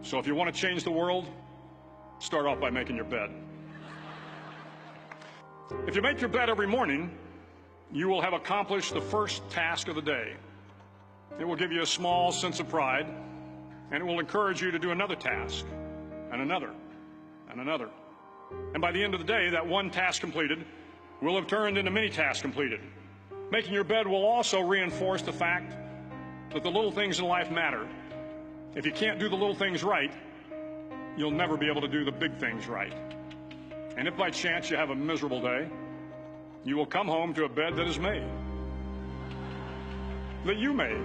So if you want to change the world, start off by making your bed. If you make your bed every morning, you will have accomplished the first task of the day. It will give you a small sense of pride, and it will encourage you to do another task, and another, and another. And by the end of the day, that one task completed will have turned into many tasks completed. Making your bed will also reinforce the fact that the little things in life matter. If you can't do the little things right, you'll never be able to do the big things right. And if by chance you have a miserable day, you will come home to a bed that is made, that you made.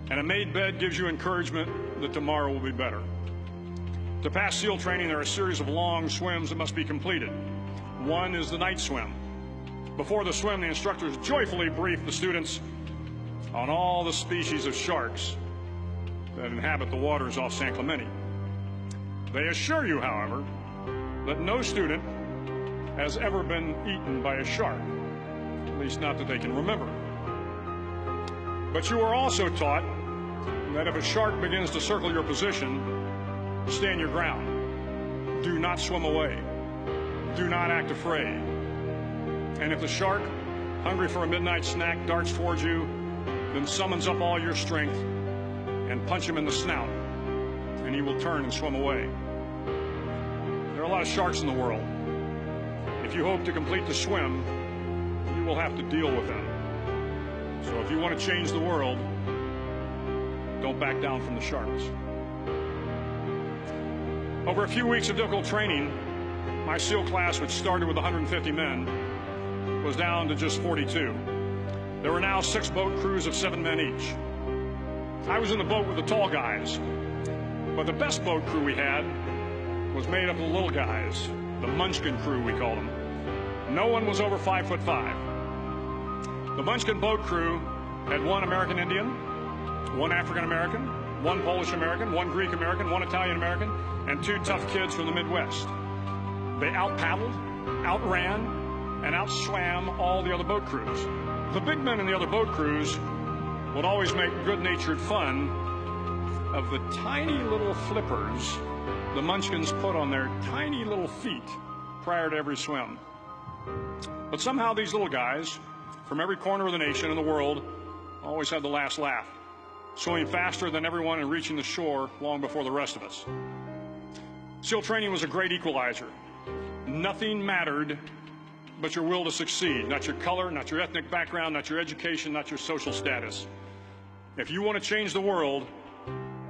And a made bed gives you encouragement that tomorrow will be better. To pass SEAL training, there are a series of long swims that must be completed. One is the night swim. Before the swim, the instructors joyfully brief the students on all the species of sharks that inhabit the waters off San Clemente. They assure you, however, that no student has ever been eaten by a shark, at least not that they can remember. But you are also taught that if a shark begins to circle your position, stand your ground. Do not swim away. Do not act afraid. And if the shark, hungry for a midnight snack, darts towards you, then summons up all your strength and punch him in the snout, and he will turn and swim away. There are a lot of sharks in the world. If you hope to complete the swim, you will have to deal with them. So if you want to change the world, don't back down from the sharks. Over a few weeks of difficult training, my SEAL class, which started with 150 men, was down to just 42. There were now 6 boat crews of 7 men each. I was in the boat with the tall guys, but the best boat crew we had was made up of the little guys, the Munchkin crew, we called them. No one was over 5'5". The Munchkin boat crew had 1 American Indian, 1 African American, 1 Polish American, 1 Greek American, 1 Italian American, and 2 tough kids from the Midwest. They out-paddled, outran, and outswam all the other boat crews. The big men in the other boat crews would always make good-natured fun of the tiny little flippers the Munchkins put on their tiny little feet prior to every swim. But somehow these little guys from every corner of the nation and the world always had the last laugh, swimming faster than everyone and reaching the shore long before the rest of us. SEAL training was a great equalizer. Nothing mattered but your will to succeed, not your color, not your ethnic background, not your education, not your social status. If you want to change the world,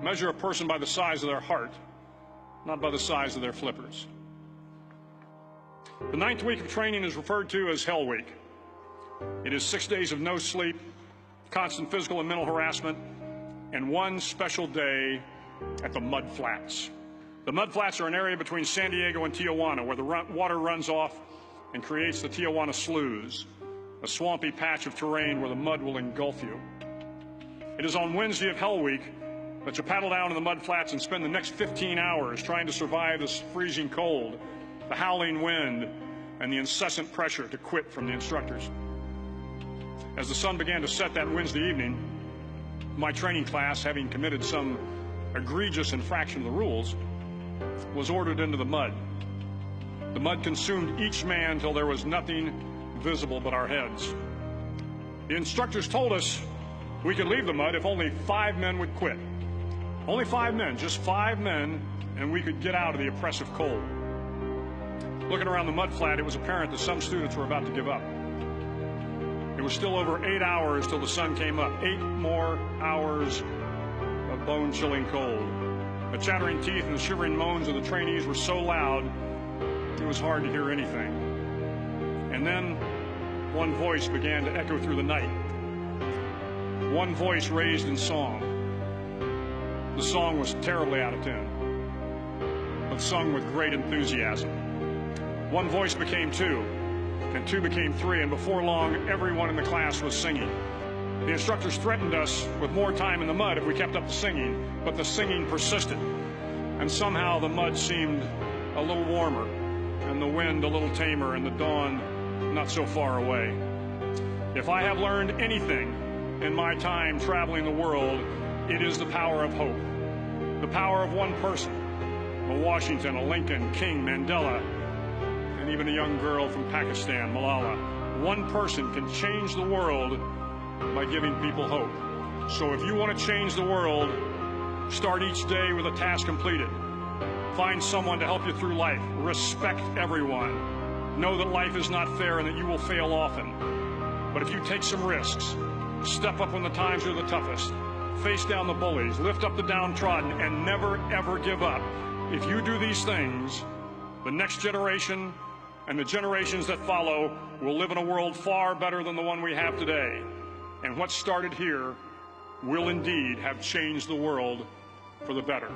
measure a person by the size of their heart, not by the size of their flippers. The 9th week of training is referred to as Hell Week. It is 6 days of no sleep, constant physical and mental harassment, and 1 special day at the Mud Flats. The Mud Flats are an area between San Diego and Tijuana where the water runs off and creates the Tijuana Sloughs, a swampy patch of terrain where the mud will engulf you. It is on Wednesday of Hell Week that you paddle down to the Mud Flats and spend the next 15 hours trying to survive this freezing cold, the howling wind, and the incessant pressure to quit from the instructors. As the sun began to set that Wednesday evening, my training class, having committed some egregious infraction of the rules, was ordered into the mud. The mud consumed each man till there was nothing visible but our heads. The instructors told us we could leave the mud if only 5 men would quit. Only 5 men, just 5 men, and we could get out of the oppressive cold. Looking around the mud flat, it was apparent that some students were about to give up. It was still over 8 hours till the sun came up. 8 more hours of bone-chilling cold. The chattering teeth and the shivering moans of the trainees were so loud, it was hard to hear anything. And then one voice began to echo through the night. One voice raised in song. The song was terribly out of tune, but sung with great enthusiasm. One voice became 2, and 2 became 3, and before long, everyone in the class was singing. The instructors threatened us with more time in the mud if we kept up the singing, but the singing persisted, and somehow the mud seemed a little warmer, and the wind a little tamer, and the dawn not so far away. If I have learned anything in my time traveling the world, it is the power of hope. The power of one person, a Washington, a Lincoln, King, Mandela, and even a young girl from Pakistan, Malala. One person can change the world by giving people hope. So if you want to change the world, start each day with a task completed. Find someone to help you through life. Respect everyone. Know that life is not fair and that you will fail often. But if you take some risks, step up when the times are the toughest, face down the bullies, lift up the downtrodden, and never, ever give up. If you do these things, the next generation and the generations that follow will live in a world far better than the one we have today. And what started here will indeed have changed the world for the better.